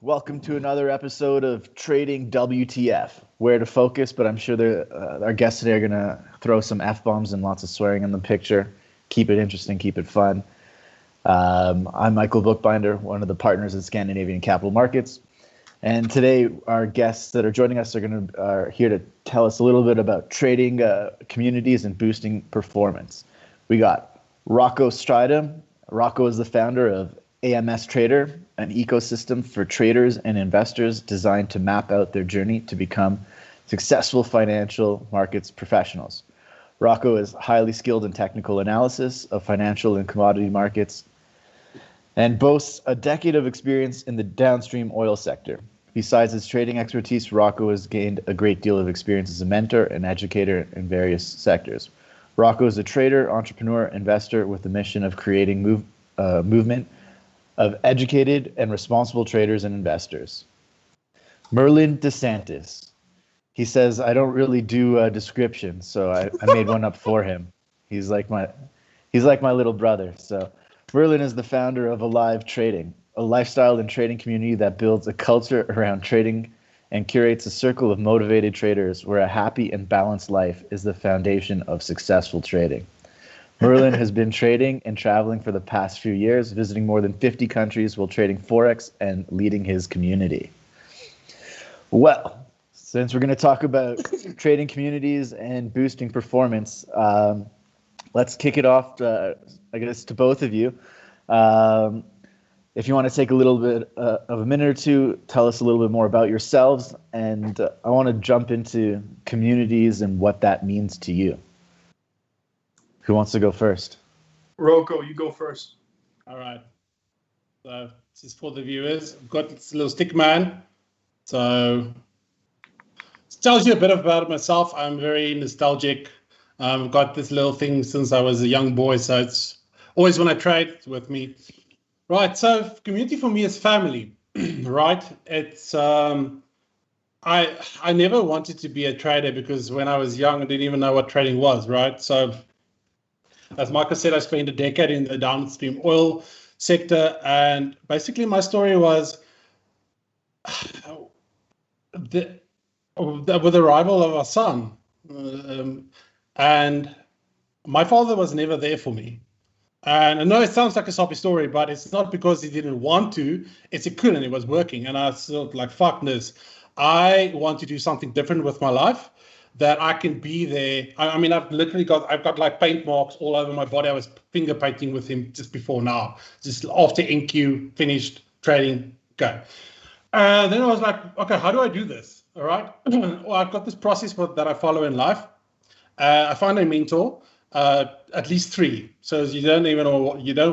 Welcome to another episode of Trading WTF. Where to focus, but I'm sure our guests today are going to throw some F-bombs and lots of swearing in the picture. Keep it interesting, keep it fun. I'm Michael Buchbinder, one of the partners at Scandinavian Capital Markets. And today our guests that are joining us are here to tell us a little bit about trading communities and boosting performance. We got Rocco Strydom. Rocco is the founder of AMS Trader, an ecosystem for traders and investors designed to map out their journey to become successful financial markets professionals. Rocco is highly skilled in technical analysis of financial and commodity markets and boasts a decade of experience in the downstream oil sector. Besides his trading expertise, Rocco has gained a great deal of experience as a mentor and educator in various sectors. Rocco is a trader, entrepreneur, investor with the mission of creating movement of educated and responsible traders and investors. Merlin Santis. He says, I don't really do descriptions, so I made one up for him. He's like my little brother. So Merlin is the founder of Alive Trading, a lifestyle and trading community that builds a culture around trading and curates a circle of motivated traders where a happy and balanced life is the foundation of successful trading. Merlin has been trading and traveling for the past few years, visiting more than 50 countries while trading forex and leading his community. Well, since we're going to talk about trading communities and boosting performance, let's kick it off, I guess, to both of you. If you want to take a little bit of a minute or two, tell us a little bit more about yourselves, and I want to jump into communities and what that means to you. Who wants to go first? Rocco, you go first. All right. So this is for the viewers. I've got this little stick man. So it tells you a bit about myself. I'm very nostalgic. I've got this little thing since I was a young boy. So it's always when I trade, it's with me. Right. So community for me is family, right? It's I never wanted to be a trader because when I was young, I didn't even know what trading was, right? So as Michael said, I spent a decade in the downstream oil sector, and basically my story was with the arrival of our son, and my father was never there for me. And I know it sounds like a soppy story, but it's not because he didn't want to, it's he couldn't, it was working. And I thought, like, fuck this. I want to do something different with my life, that I can be there. I mean, I've got like paint marks all over my body. I was finger painting with him just before now, just after NQ finished trading, go. Then I was like, okay, how do I do this? All right. Well, I've got this process that I follow in life. I find a mentor, at least 3. So you don't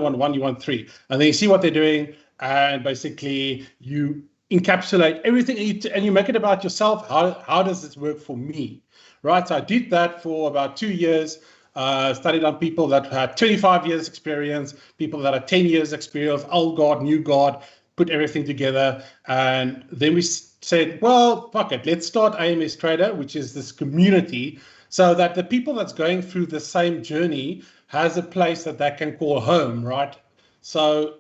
want 1, you want 3. And then you see what they're doing, and basically you encapsulate everything and you make it about yourself. How does this work for me? Right, so I did that for about 2 years, studied on people that had 25 years experience, people that had 10 years experience, old guard, new guard, put everything together. And then we said, well, fuck it, let's start AMS Trader, which is this community, so that the people that's going through the same journey has a place that they can call home, right? So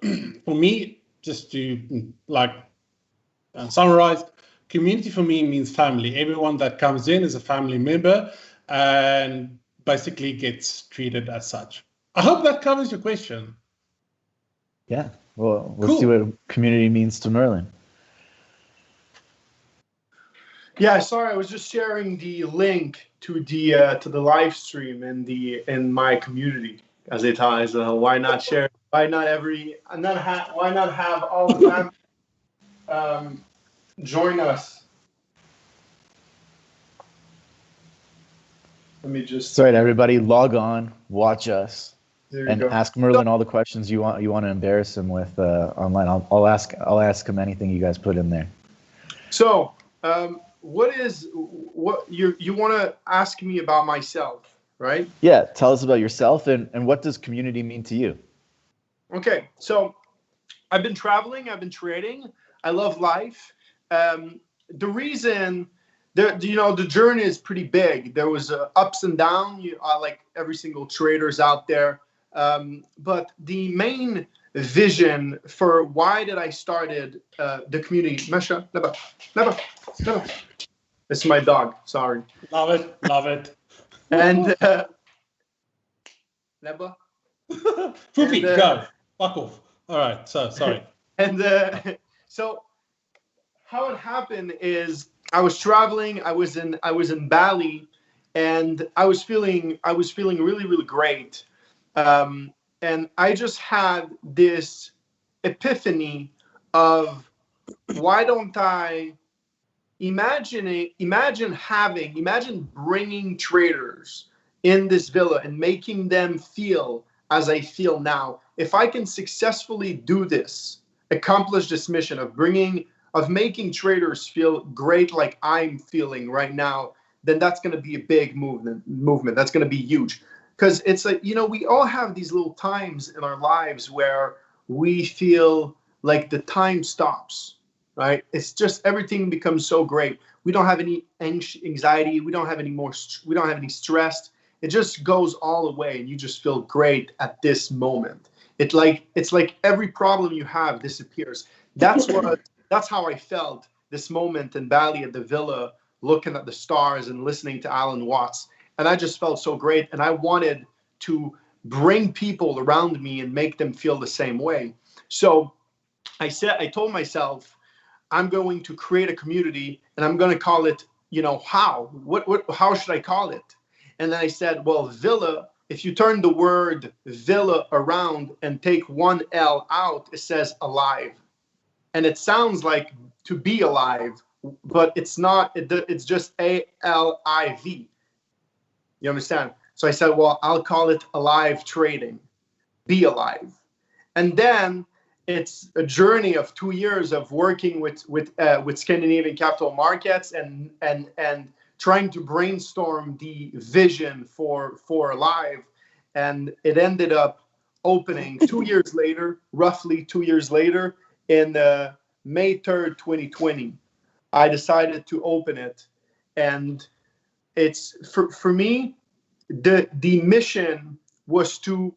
for me, just to summarize, community for me means family. Everyone that comes in is a family member and basically gets treated as such. I hope that covers your question. Yeah, well, we'll Cool. see what community means to Merlin. Yeah, sorry, I was just sharing the link to the live stream in my community. As it is, why not share? Why not have all the family join us? Let me just. That's right, everybody. Log on, watch us, and go. ask Merlin all the questions you want to embarrass him with online. I'll ask him anything you guys put in there. So, what you want to ask me about myself, right? Yeah, tell us about yourself and what does community mean to you? Okay, so I've been traveling, I've been trading, I love life. The reason the journey is pretty big. There was ups and downs, like every single trader's out there. But the main vision for why did I started the community. Mesha, Neba. This is my dog. Sorry. Love it. Love it. And Neba. Poopy, go. Fuck off. All right. So sorry. And so how it happened is I was traveling. I was in Bali, and I was feeling really, really great. And I just had this epiphany of why don't I imagine bringing traders in this villa and making them feel as I feel now. If I can successfully do this, accomplish this mission of making traders feel great like I'm feeling right now, then that's going to be a big movement. That's going to be huge. Because it's like, we all have these little times in our lives where we feel like the time stops, right? It's just everything becomes so great. We don't have any anxiety. We don't have any stress. It just goes all away, and you just feel great at this moment. It's like every problem you have disappears. That's how I felt this moment in Bali at the villa, looking at the stars and listening to Alan Watts. And I just felt so great. And I wanted to bring people around me and make them feel the same way. So I told myself, I'm going to create a community, and I'm going to call it, how should I call it? And then I said, well, villa, if you turn the word villa around and take one L out, it says alive. And it sounds like to be alive, but it's not, it's just ALIV. You understand? So I said, well, I'll call it alive trading, be alive. And then it's a journey of 2 years of working with Scandinavian Capital Markets and trying to brainstorm the vision for alive. And it ended up opening 2 years later, roughly 2 years later, in May 3rd, 2020. I decided to open it, and it's for me, the mission was to.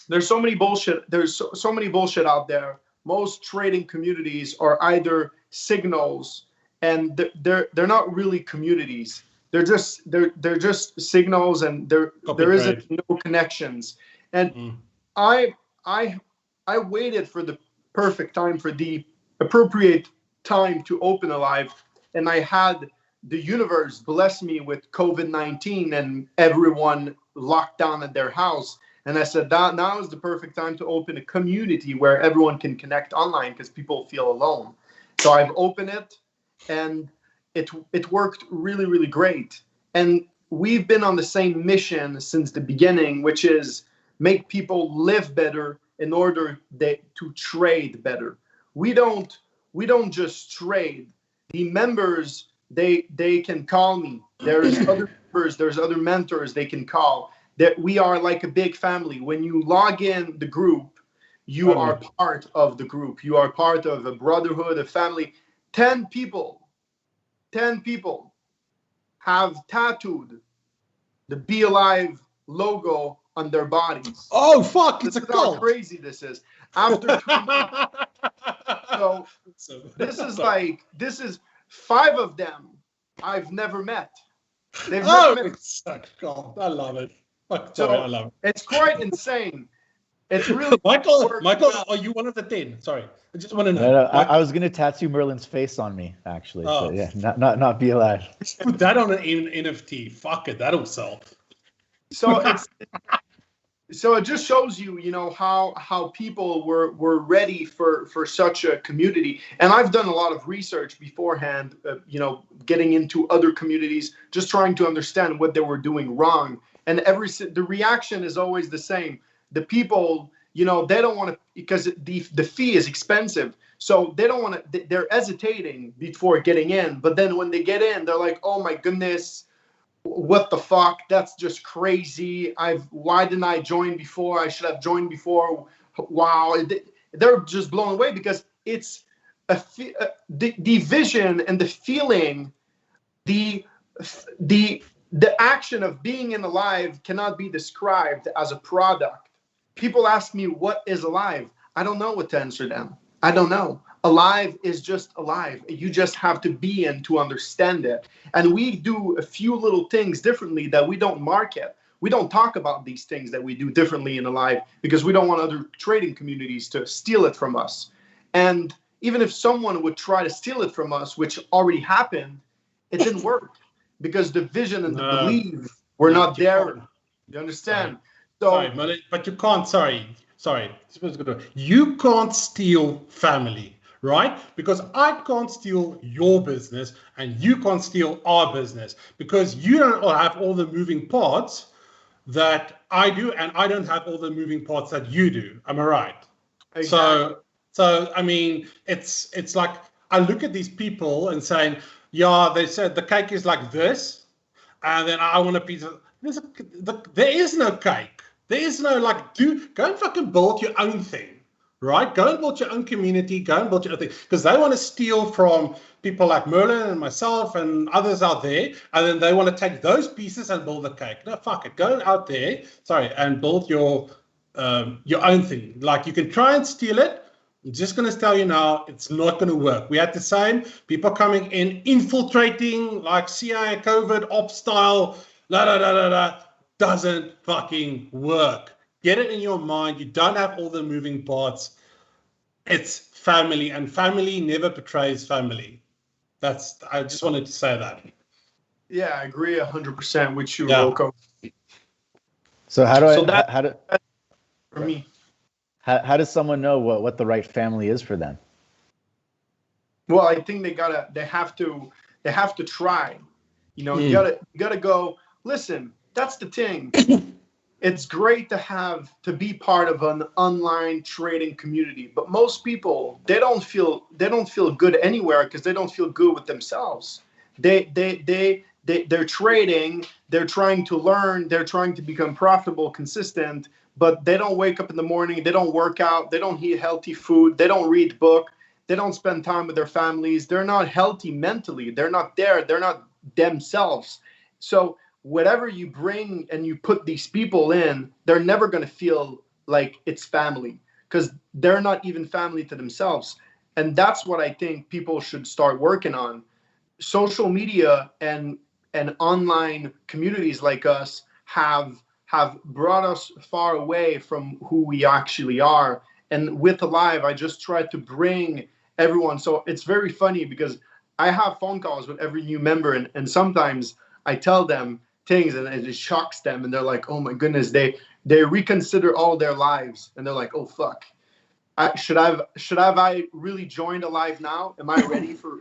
There's so many bullshit. There's so many bullshit out there. Most trading communities are either signals, and they're not really communities. They're just signals, and there isn't no connections. And I waited for the perfect time, for the appropriate time to open alive, and I had the universe bless me with COVID-19 and everyone locked down at their house. And I said, now is the perfect time to open a community where everyone can connect online, because people feel alone. So I've opened it, and it worked really, really great. And we've been on the same mission since the beginning, which is make people live better in order to trade better. We don't just trade. The members, they can call me. There's other members, there's other mentors they can call. That we are like a big family. When you log in the group, you are part of the group. You are part of a brotherhood, a family. 10 people have tattooed the Be Alive logo on their bodies. Oh, fuck, it's a cult. How crazy this is. After 2 months. So this is 5 of them I've never met. They've never met. It's a cult. I love it. So I love it. It's quite insane. It's really Michael, are you one of the 10? Sorry, I just want to know. No, I was going to tattoo Merlin's face on me, actually. So yeah, not be alive. Put that on an NFT. Fuck it, that'll sell. So it just shows you, how people were ready for such a community. And I've done a lot of research beforehand, getting into other communities, just trying to understand what they were doing wrong. And the reaction is always the same. The people, they don't want to, because the fee is expensive. So they don't want to, they're hesitating before getting in. But then when they get in, they're like, oh my goodness, what the fuck? That's just crazy. Why didn't I join before? I should have joined before. Wow. They're just blown away, because it's the vision and the feeling, the action of being in alive cannot be described as a product. People ask me, what is alive? I don't know what to answer them. I don't know. Alive is just alive. You just have to be in to understand it. And we do a few little things differently that we don't market. We don't talk about these things that we do differently in Alive because we don't want other trading communities to steal it from us. And even if someone would try to steal it from us, which already happened, it didn't work because the vision and the belief were not there. You understand? Sorry, but you can't. Sorry. You can't steal family, right? Because I can't steal your business and you can't steal our business because you don't have all the moving parts that I do, and I don't have all the moving parts that you do. Am I right? Exactly. So I mean, it's like I look at these people and saying, yeah, they said the cake is like this, and then I want a piece of. There is no cake. There is no go and fucking build your own thing, right? Go and build your own community. Go and build your own thing because they want to steal from people like Merlin and myself and others out there, and then they want to take those pieces and build a cake. No, fuck it. Go out there, and build your own thing. Like you can try and steal it. I'm just going to tell you now, it's not going to work. We had the same people coming in, infiltrating like CIA, COVID, op style, doesn't fucking work. Get it in your mind. You don't have all the moving parts. It's family, and family never betrays family. I just wanted to say that. Yeah, I agree 100% with you, Rocco. So how does someone know what the right family is for them? Well, I think they have to try. You know, you gotta go. Listen, that's the thing. It's great to be part of an online trading community, but most people they don't feel good anywhere because they don't feel good with themselves. They're trading, they're trying to learn, they're trying to become profitable, consistent, but they don't wake up in the morning, they don't work out, they don't eat healthy food, they don't read book, they don't spend time with their families, they're not healthy mentally, they're not there, they're not themselves. So whatever you bring and you put these people in, they're never going to feel like it's family because they're not even family to themselves. And that's what I think people should start working on. Social media and online communities like us have brought us far away from who we actually are. And with Alive, I just tried to bring everyone. So it's very funny because I have phone calls with every new member, and sometimes I tell them things and it just shocks them, and they're like, oh my goodness, they reconsider all their lives, and they're like, oh fuck, should I really joined Alive now? Am I ready for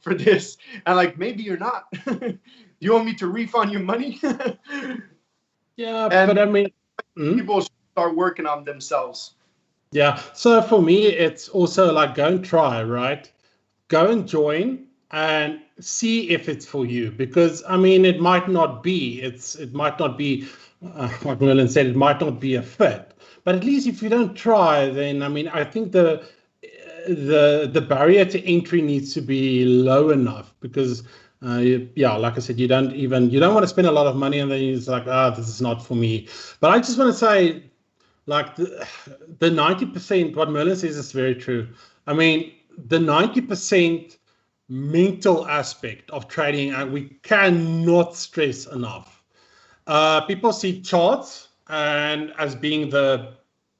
this? And like, maybe you're not. Do you want me to refund your money? Yeah, but I mean, people should start working on themselves. Yeah, so for me, it's also like go and try, right? Go and join and see if it's for you, because I mean, it might not be. It might not be, like Merlin said, it might not be a fit. But at least if you don't try, then I mean, I think the barrier to entry needs to be low enough, because like I said, you don't want to spend a lot of money and then you're just like, this is not for me. But I just want to say, like the 90%, what Merlin says is very true. I mean, the 90% mental aspect of trading, and we cannot stress enough. People see charts and as being the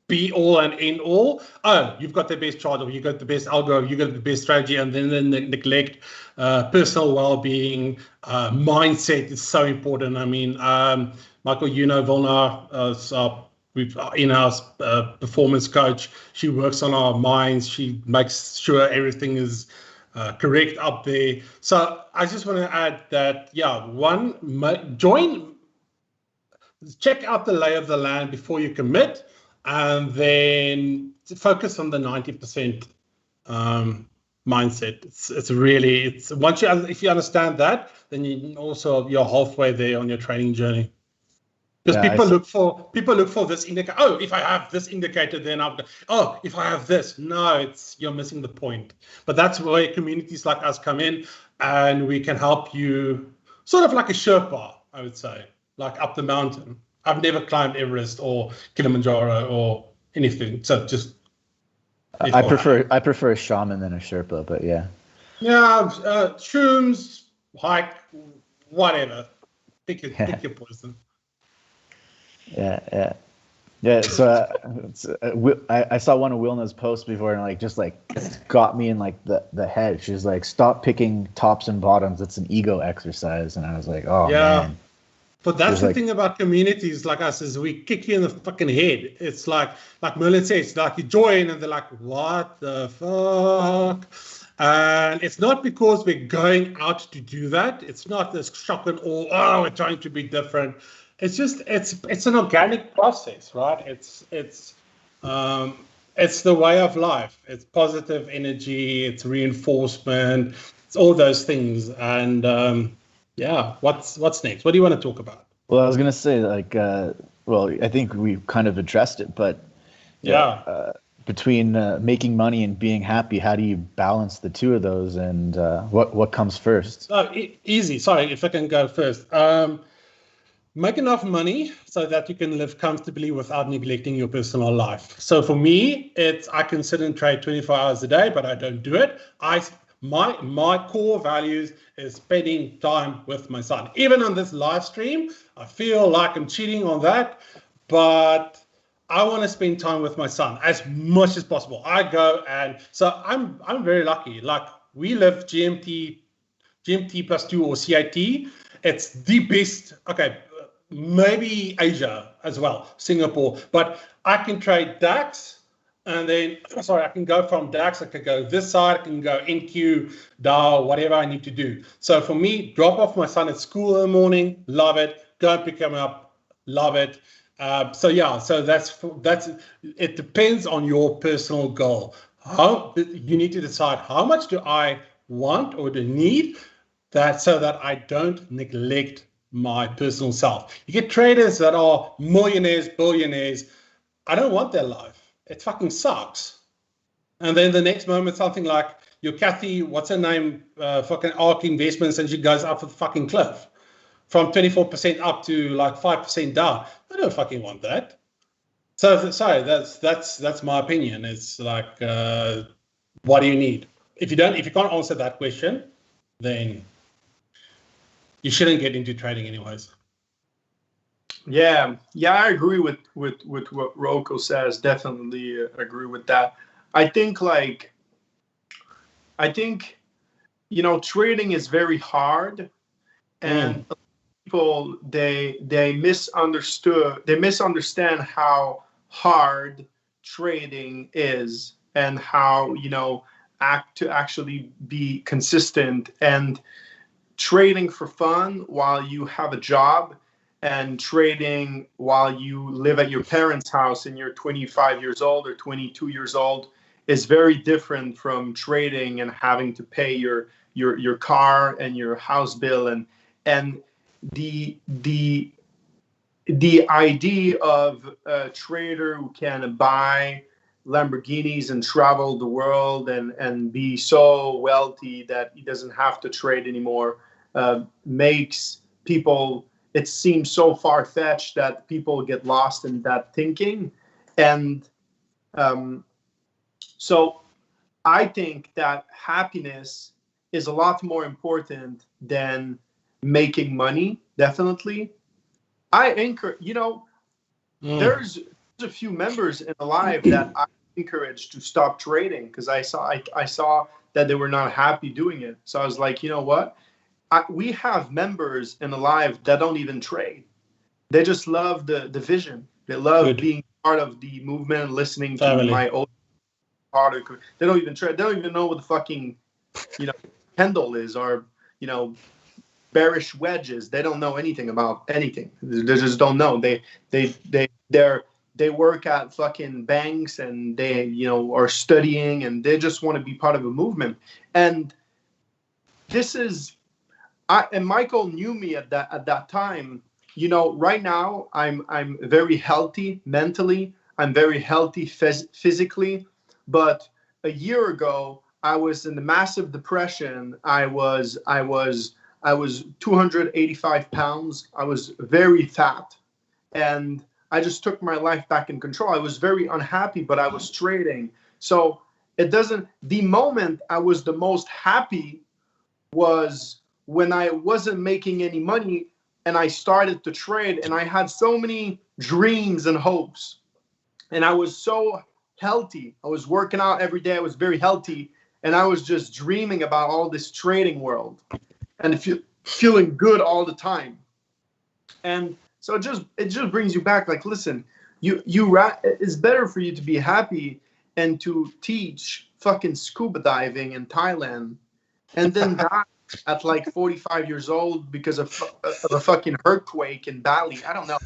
be all and end all. Oh, you've got the best chart, or you got the best algo, you got the best strategy, and then they neglect personal well-being. Mindset is so important. I mean, Michael, Vilna, we've in-house performance coach. She works on our minds. She makes sure everything is correct up there. So I just want to add that, check out the lay of the land before you commit, and then focus on the 90% mindset. It's once if you understand that, then you're halfway there on your trading journey. Because people look for this indicator. Oh, if I have this indicator, then if I have this. No, you're missing the point. But that's where communities like us come in, and we can help you, sort of like a Sherpa, I would say, like up the mountain. I've never climbed Everest or Kilimanjaro or anything. So just I prefer a shaman than a Sherpa, but yeah. Yeah, shrooms, hike, whatever. Pick your poison. Yeah. So I saw one of Wilna's posts before, and just got me in the head. She's like, "Stop picking tops and bottoms. It's an ego exercise." And I was like, "Oh man." But that's the thing about communities like us, is we kick you in the fucking head. It's like Merlin says, you join and they're like, "What the fuck?" And it's not because we're going out to do that. It's not this shock and awe. Oh, we're trying to be different. It's just it's an organic process, right? It's the way of life. It's positive energy. It's reinforcement. It's all those things. And what's next? What do you want to talk about? Well, I was gonna say I think we've kind of addressed it, but between making money and being happy, how do you balance the two of those, and what comes first? Easy. Sorry, if I can go first. Make enough money so that you can live comfortably without neglecting your personal life. So for me, I can sit and trade 24 hours a day, but I don't do it. My core values is spending time with my son. Even on this live stream, I feel like I'm cheating on that, but I want to spend time with my son as much as possible. I go, and so I'm very lucky. We live GMT +2 or CIT. It's the best. Okay, maybe Asia as well, Singapore. But I can trade DAX, and then I can go from DAX. I can go this side. I can go NQ, Dow, whatever I need to do. So for me, drop off my son at school in the morning, love it. Go and pick him up, love it. So that's it. Depends on your personal goal. You need to decide how much do I want or do need so that I don't neglect my personal self. You get traders that are millionaires, billionaires. I don't want their life. It fucking sucks. And then the next moment, something like your Kathy, what's her name, fucking ARK Investments, and she goes up the fucking cliff from 24% up to 5% down. I don't fucking want that. So sorry, that's my opinion. It's what do you need? If you can't answer that question, then you shouldn't get into trading anyways. Yeah, I agree with what Rocco says. Definitely agree with that. I think trading is very hard, and people they misunderstand how hard trading is, and how actually be consistent, and trading for fun while you have a job, and trading while you live at your parents' house and you're 25 years old or 22 years old is very different from trading and having to pay your car and your house bill, and the idea of a trader who can buy Lamborghinis and travel the world and be so wealthy that he doesn't have to trade anymore makes people, it seems so far-fetched that people get lost in that thinking. And so I think that happiness is a lot more important than making money, definitely. I encourage, there's a few members in the live that I encouraged to stop trading because I saw that they were not happy doing it. So I was like, you know what? We have members in the live that don't even trade. They just love the vision. They love being part of the movement and listening to my old article. They don't even trade. They don't even know what the fucking, candle is, or, bearish wedges. They don't know anything about anything. They just don't know. They work at fucking banks, and they, are studying, and they just want to be part of a movement. And this is, and Michael knew me at that time. Right now I'm very healthy mentally. I'm very healthy physically. But a year ago, I was in a massive depression. I was 285 pounds. I was very fat, and I just took my life back in control. I was very unhappy, but I was trading. So It doesn't. The moment I was the most happy was when I wasn't making any money and I started to trade, and I had so many dreams and hopes, and I was so healthy. I was working out every day. I was very healthy, and I was just dreaming about all this trading world and feeling good all the time. And so it just brings you back. Like, listen, it's better for you to be happy and to teach fucking scuba diving in Thailand, and then die at like 45 years old because of a fucking earthquake in Bali. I don't know.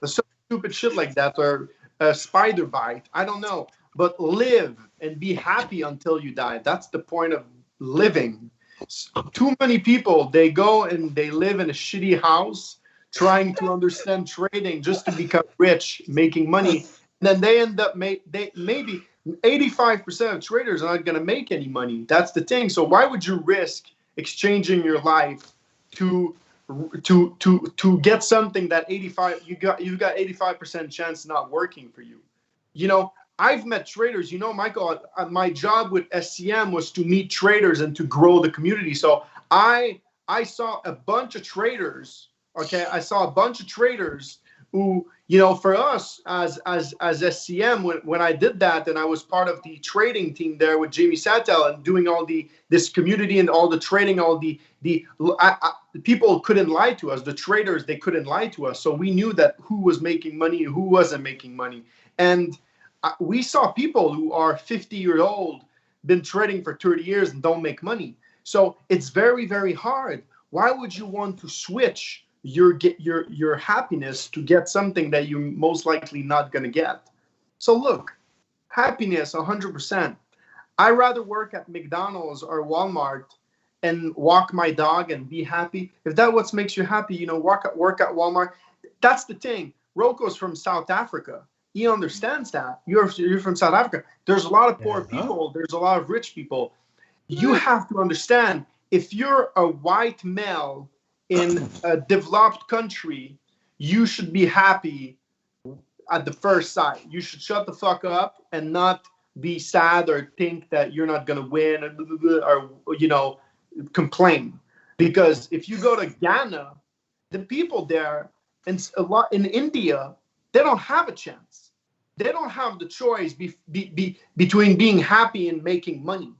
So stupid shit like that, or a spider bite. I don't know. But live and be happy until you die. That's the point of living. Too many people, they go and they live in a shitty house trying to understand trading just to become rich, making money. And then they end up, maybe 85% of traders are not going to make any money. That's the thing. So why would you risk exchanging your life to get something that you've got 85% chance not working for you? You know, I've met traders, you know, Michael, my job with SCM was to meet traders and to grow the community. So I saw a bunch of traders, okay? I saw a bunch of traders who, you know, for us as SCM, when I did that, and I was part of the trading team there with Jamie Sattel and doing all this community and all the trading, all the people couldn't lie to us. The traders, they couldn't lie to us. So we knew that who was making money and who wasn't making money. And we saw people who are 50 years old, been trading for 30 years and don't make money. So it's very, very hard. Why would you want to switch your happiness to get something that you're most likely not going to get? So look, happiness 100%. I rather work at McDonald's or Walmart and walk my dog and be happy. If that what makes you happy, you know, work at Walmart. That's the thing. Rocco's from South Africa. He understands that. You're from South Africa. There's a lot of poor people. There's a lot of rich people. You have to understand, if you're a white male in a developed country, you should be happy at the first sight. You should shut the fuck up and not be sad or think that you're not going to win or, you know, complain. Because if you go to Ghana, the people there, and a lot in India, they don't have a chance. They don't have the choice between being happy and making money.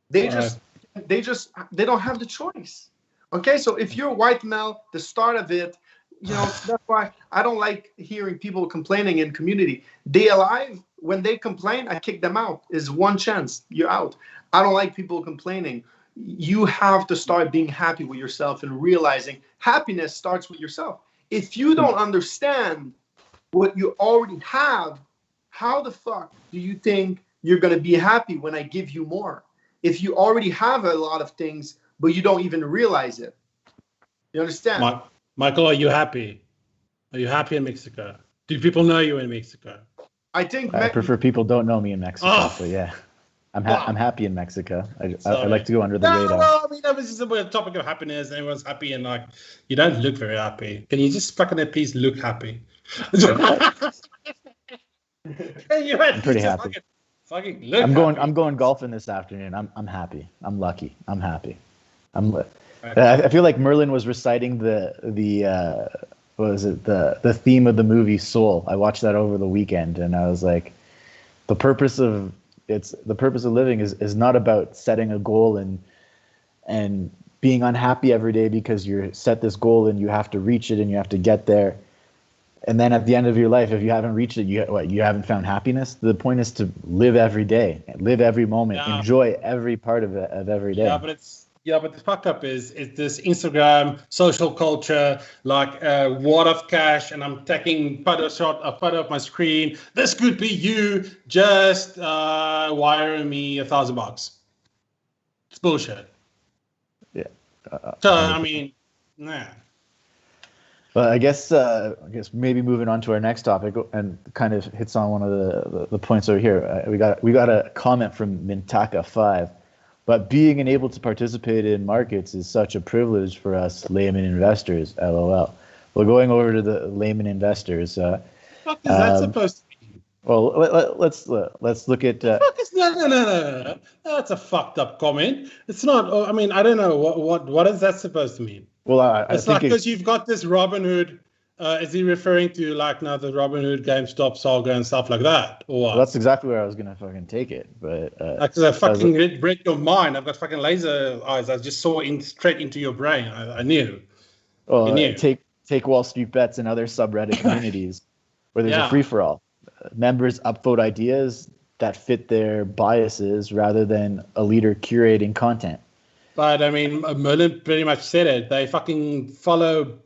They don't have the choice. Okay, so if you're a white male, the start of it, you know, that's why I don't like hearing people complaining in community. They alive, when they complain, I kick them out. Is one chance, you're out. I don't like people complaining. You have to start being happy with yourself and realizing happiness starts with yourself. If you don't understand what you already have, how the fuck do you think you're going to be happy when I give you more? If you already have a lot of things, but you don't even realize it. You understand? Michael, are you happy? Are you happy in Mexico? Do people know you in Mexico? I think I prefer people don't know me in Mexico, so yeah. I'm happy in Mexico. I like to go under the radar. No, I mean, this is a topic of happiness. Everyone's happy, and like, you don't look very happy. Can you just fucking please look happy? I'm pretty happy. Fucking look I'm happy. going golfing this afternoon. I'm happy. I'm lucky. I'm happy. I feel like Merlin was reciting the what was it, the theme of the movie Soul. I watched that over the weekend, and I was like, the purpose of living is not about setting a goal and being unhappy every day because you set this goal and you have to reach it and you have to get there. And then at the end of your life, if you haven't reached it, you haven't found happiness? The point is to live every day, live every moment, enjoy every part of every day. But the fuck up is this Instagram social culture, like wad of cash, and I'm taking a photo of my screen. This could be you. Just wire me $1,000. It's bullshit. Yeah. So I mean, nah. But I guess maybe moving on to our next topic, and kind of hits on one of the points over here. We got a comment from Mintaka5. But being able to participate in markets is such a privilege for us layman investors. LOL. Well, going over to the layman investors. What is that supposed to be? Well, let's look at. No. That's a fucked up comment. It's not. I mean, I don't know what is that supposed to mean. Well, I it's think like because you've got this Robinhood. Is he referring to like now the Robinhood GameStop saga and stuff like that, or what? Well, that's exactly where I was gonna fucking take it, but because I fucking read your mind. I've got fucking laser eyes. I just saw straight into your brain. I knew. Well, take Wall Street Bets and other subreddit communities where there's a free for all. Members upvote ideas that fit their biases rather than a leader curating content. But I mean, Merlin pretty much said it. They fucking follow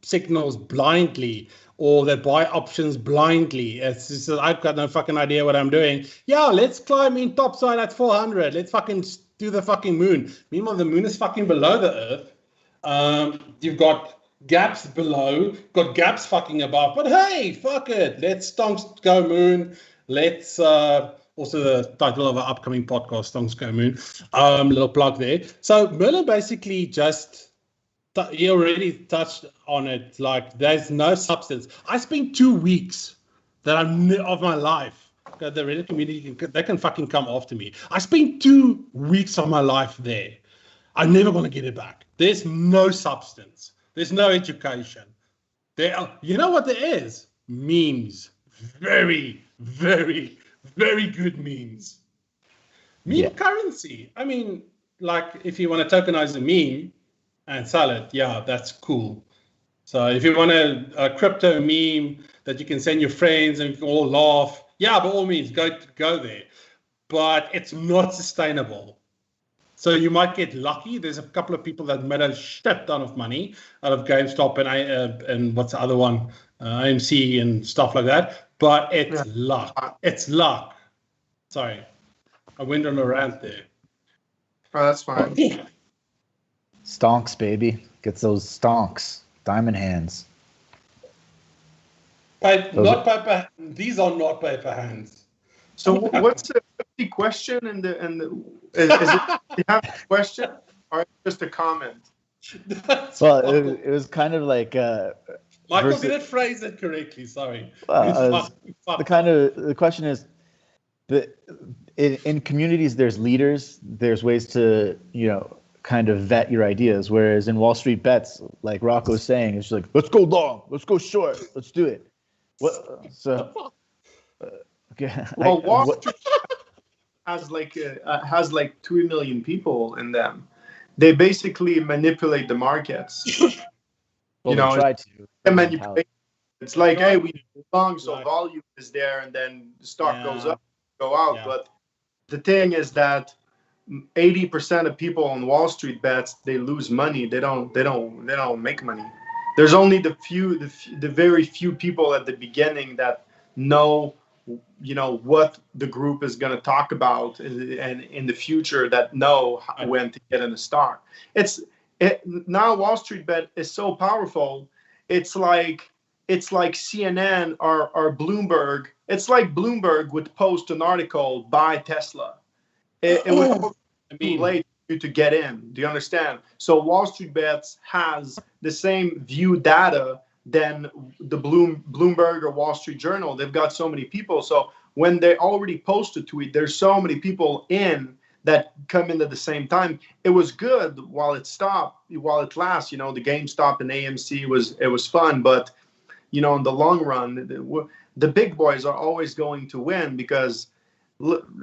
signals blindly, or they buy options blindly. It's just, I've got no fucking idea what I'm doing. Yeah, let's climb in topside at 400. Let's fucking do the fucking moon. Meanwhile, the moon is fucking below the Earth. You've got gaps below, got gaps fucking above. But hey, fuck it. Let's stonks go moon. Let's also the title of our upcoming podcast, Stonks Go Moon. Little plug there. So Merlin basically just he already touched on it. Like there's no substance. I spent 2 weeks of my life. The Reddit community they can fucking come after me. I spent 2 weeks of my life there. I'm never gonna get it back. There's no substance. There's no education. You know what there is? Memes. Very, very, very good memes. Meme currency. I mean, like if you want to tokenize a meme and sell it, yeah, that's cool. So if you want a crypto meme that you can send your friends and you can all laugh, yeah, by all means, go there. But it's not sustainable. So you might get lucky. There's a couple of people that made a shit ton of money out of GameStop and what's the other one, AMC and stuff like that. But it's luck. It's luck. Sorry, I went on a rant there. Oh, that's fine. Stonks, baby. Gets those stonks. Diamond hands. These are not paper hands. So what's the question is it you have a question or just a comment? Well, it was kind of like Michael didn't phrase it correctly. Sorry. The question is in communities there's leaders, there's ways to kind of vet your ideas, whereas in Wall Street Bets, like Rocco's saying, it's like let's go long, let's go short, let's do it. Okay. Well, Wall Street has like 3 million people in them. They basically manipulate the markets. Well, try to. Manipulate. It's like, hey, we long, so volume is there, and then the stock goes up, go out. Yeah. But the thing is that 80% of people on Wall Street Bets, they lose money. They don't make money. There's only the very few people at the beginning that know what the group is going to talk about and in the future that know when to get in the stock. Now Wall Street Bet is so powerful. It's like CNN or Bloomberg. It's like Bloomberg would post an article buy Tesla. It was too late for you to get in. Do you understand? So Wall Street Bets has the same view data than the Bloomberg or Wall Street Journal. They've got so many people. So when they already post a tweet, there's so many people in that come in at the same time. It was good while it lasts. The GameStop and AMC was fun, but in the long run, the big boys are always going to win because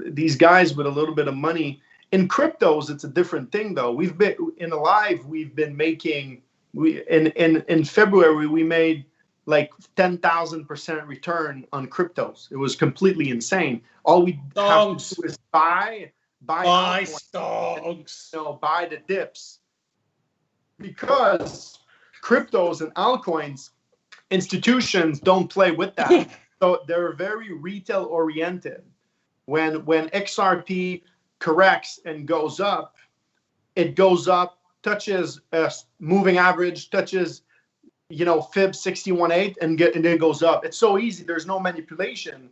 these guys with a little bit of money in cryptos, it's a different thing though. We've been making. In February we made like 10,000% return on cryptos. It was completely insane. All we have to do is buy stocks. Buy the dips. Because cryptos and altcoins, institutions don't play with that. So they're very retail oriented. When XRP corrects and goes up, it goes up, touches a moving average, touches fib 61.8 and then goes up. It's so easy. There's no manipulation.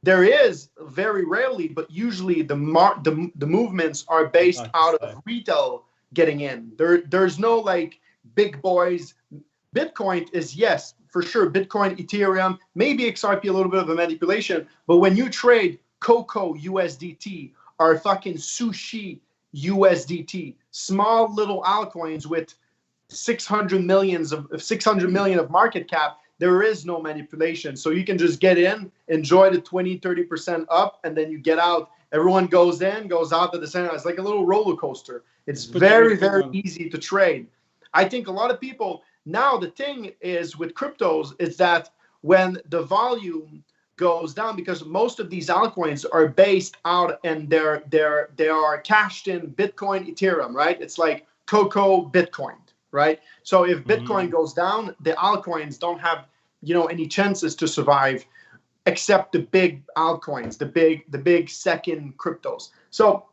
There is very rarely, but usually the movements are based out of retail getting in. There's no like big boys. Bitcoin is for sure Bitcoin, Ethereum, maybe XRP, a little bit of a manipulation. But when you trade Coco USDT or fucking Sushi USDT, small little altcoins with 600 million of market cap, there is no manipulation. So you can just get in, enjoy the 20-30% up, and then you get out. Everyone goes in, goes out at the same time. It's like a little roller coaster. It's very, very easy to trade. I think a lot of people now, the thing is with cryptos is that when the volume goes down, because most of these altcoins are based out and they are cashed in Bitcoin, Ethereum, right? It's like Coco Bitcoin, right? So if Bitcoin goes down, the altcoins don't have, any chances to survive, except the big altcoins, the big second cryptos. So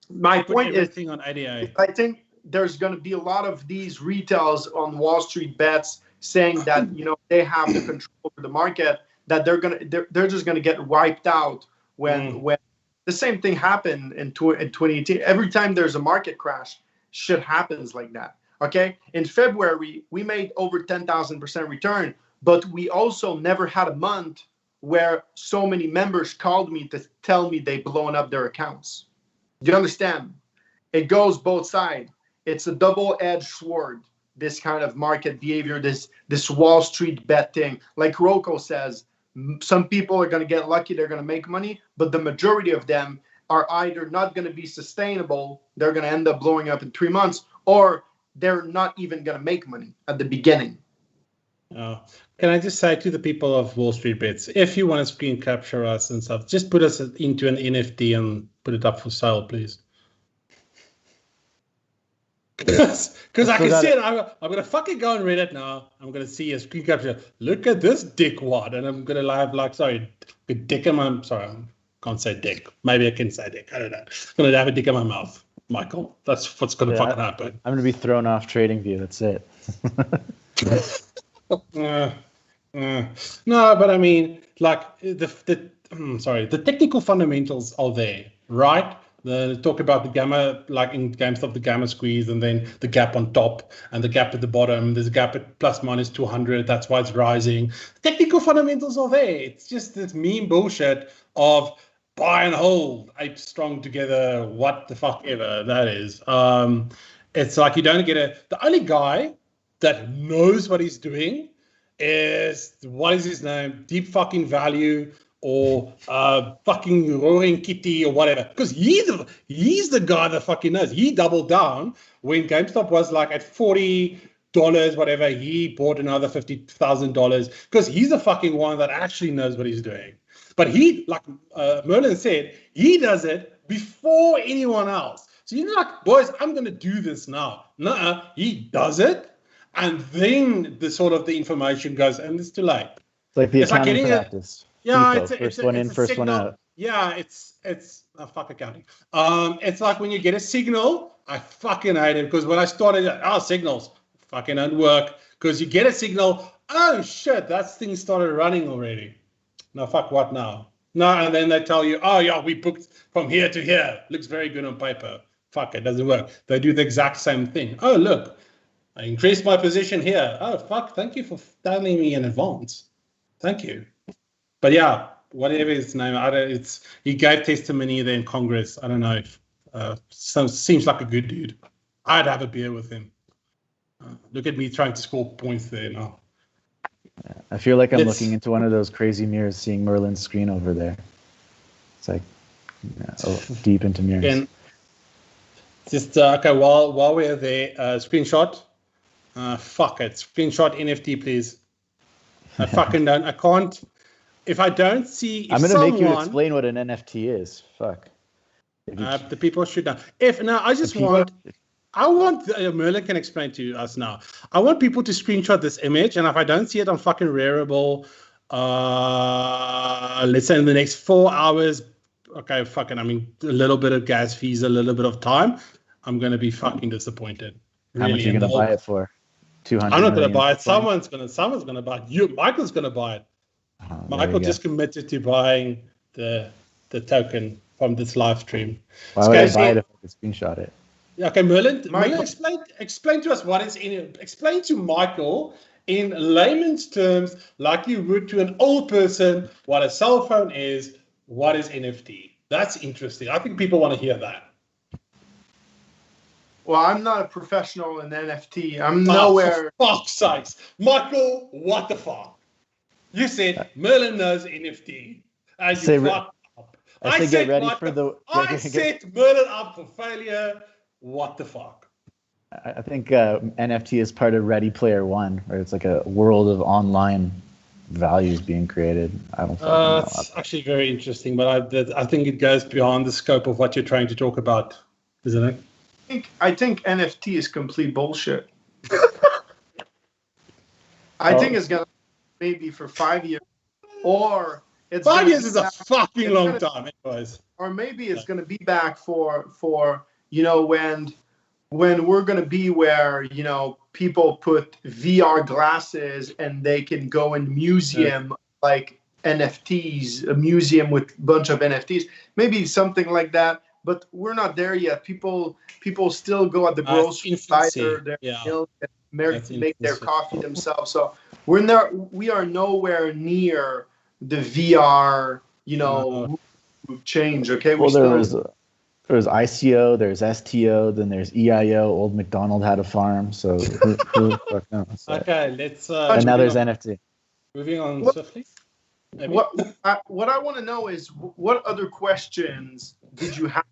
my point is, on IDA. I think there's going to be a lot of these retails on Wall Street bets saying that they have the control over the market, that they're just going to get wiped out when the same thing happened in 2018. Every time there's a market crash, shit happens like that. Okay, in February we made over 10,000% return, but we also never had a month where so many members called me to tell me they blown up their accounts. Do you understand? It goes both sides. It's a double-edged sword, this kind of market behavior, this Wall Street bet thing. Like Rocco says, some people are going to get lucky, they're going to make money, but the majority of them are either not going to be sustainable, they're going to end up blowing up in 3 months, or they're not even going to make money at the beginning. Can I just say to the people of Wall Street Bets, if you want to screen capture us and stuff, just put us into an NFT and put it up for sale, please. Because I can see it, I'm going to fucking go on Reddit now. I'm going to see a screen capture. Look at this dickwad. And I'm going to have dick in my, sorry, I can't say dick. Maybe I can say dick. I don't know. I'm going to have a dick in my mouth, Michael. That's what's going to fucking happen. I'm going to be thrown off TradingView. That's it. No, but I mean, like the technical fundamentals are there, right? Talk about the gamma, like in GameStop, the gamma squeeze, and then the gap on top and the gap at the bottom. There's a gap at plus minus 200. That's why it's rising. Technical fundamentals are there. It's just this meme bullshit of buy and hold, apes strong together, what the fuck ever that is. It's like you don't get the only guy that knows what he's doing is, what is his name? Deep fucking Value or fucking Roaring Kitty or whatever. Because he's the guy that fucking knows. He doubled down when GameStop was like at $40, whatever. He bought another $50,000 because he's the fucking one that actually knows what he's doing. But he, like Merlin said, he does it before anyone else. So you're like, boys, I'm going to do this now. Nuh-uh, he does it. And then the information goes, and it's too late. It's like the accounting practice. Yeah, it's first one in, first one out. Yeah, it's fuck accounting. It's like when you get a signal, I fucking hate it because when I started, signals fucking don't work because you get a signal, oh shit, that thing started running already. No, fuck what now? No, and then they tell you, oh yeah, we booked from here to here. Looks very good on paper. Fuck, it doesn't work. They do the exact same thing. Oh look, I increased my position here. Oh fuck, thank you for telling me in advance. Thank you. But yeah, whatever his name, he gave testimony there in Congress. I don't know if seems like a good dude. I'd have a beer with him. Look at me trying to score points there now. I feel like I'm looking into one of those crazy mirrors, seeing Merlin's screen over there. It's like deep into mirrors. And just okay, while we're there, screenshot. Fuck it, screenshot NFT, please. I fucking don't. I can't. If I don't see, I'm going to make you explain what an NFT is. Fuck. The people should know. I want Merlin can explain to us now. I want people to screenshot this image, and if I don't see it on fucking Rarible, let's say in the next 4 hours, okay, fucking, I mean, a little bit of gas fees, a little bit of time, I'm going to be fucking disappointed. How much are you going to buy it for? 200. I'm not going to buy it. Someone's going to buy it. Michael's going to buy it. Michael just committed to buying the token from this live stream. Why would I buy it if I could screenshot it? Yeah, okay, Merlin, explain to us what is in it. Explain to Michael in layman's terms, like you would to an old person, what a cell phone is, what is NFT. That's interesting. I think people want to hear that. Well, I'm not a professional in NFT. I'm nowhere. For fuck's sakes. Michael, what the fuck? You said Merlin knows NFT. And you fucked up. I said get ready for the... I set Merlin up for failure. What the fuck? I think NFT is part of Ready Player One, where it's like a world of online values being created. I don't know. It's actually very interesting, but I think it goes beyond the scope of what you're trying to talk about, isn't it? I think NFT is complete bullshit. I think it's going to maybe for 5 years, or it's 5 years is a fucking long time, anyways. Or maybe it's going to be back for you know, when we're going to be where, you know, people put VR glasses and they can go in museum like NFTs, a museum with a bunch of NFTs, maybe something like that. But we're not there yet. People still go at the grocery store, their milk, make their coffee themselves. So we are nowhere near the VR, you know, change. Okay. Well, there's ICO, there's STO, then there's EIO. Old McDonald had a farm, so who fuck knows? Okay, let's. And now there's NFT. Moving on swiftly. What I want to know is what other questions did you have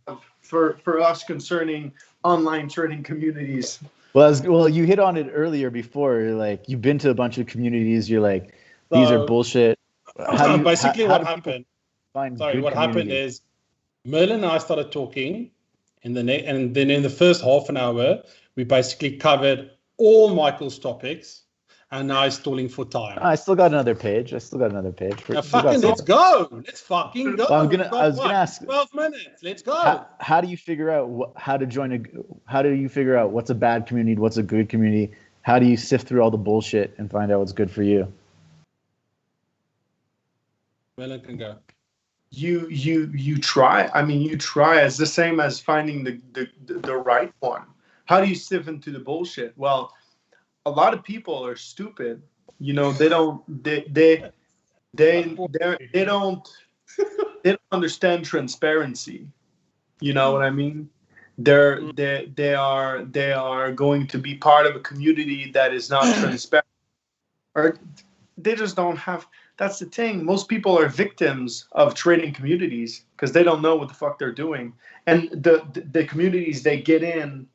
for us concerning online trading communities? Well, you hit on it earlier before. You're like, you've been to a bunch of communities. You're like, these are bullshit. What happened? What happened is Merlin and I started talking, and then in the first half an hour, we basically covered all Michael's topics. And now he's stalling for time. I still got another page. Let's go. Let's fucking go. Well, I was gonna ask. 12 minutes. Let's go. How do you figure out how do you figure out what's a bad community, what's a good community? How do you sift through all the bullshit and find out what's good for you? Merlin can go. You try. I mean, you try. It's the same as finding the right one. How do you sift into the bullshit? Well, a lot of people are stupid. You know, they don't understand transparency. You know what I mean? They are going to be part of a community that is not transparent, or they just don't have. That's the thing. Most people are victims of trading communities because they don't know what the fuck they're doing, and the communities they get in,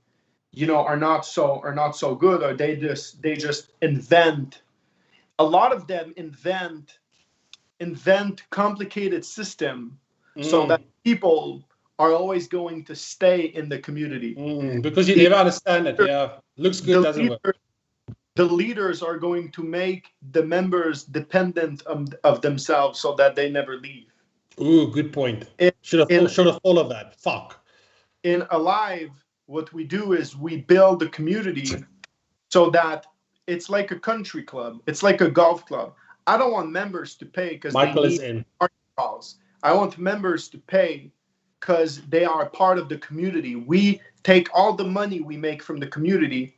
you know, are not so good, or they just invent. A lot of them invent complicated system so that people are always going to stay in the community because you never understand it. Yeah, looks good, doesn't work. The leaders are going to make the members dependent of themselves so that they never leave. Ooh, good point. Should have followed that. Fuck. In Alive, what we do is we build a community so that it's like a country club. It's like a golf club. I don't want members to pay because Michael is in. Calls. I want members to pay because they are part of the community. We take all the money we make from the community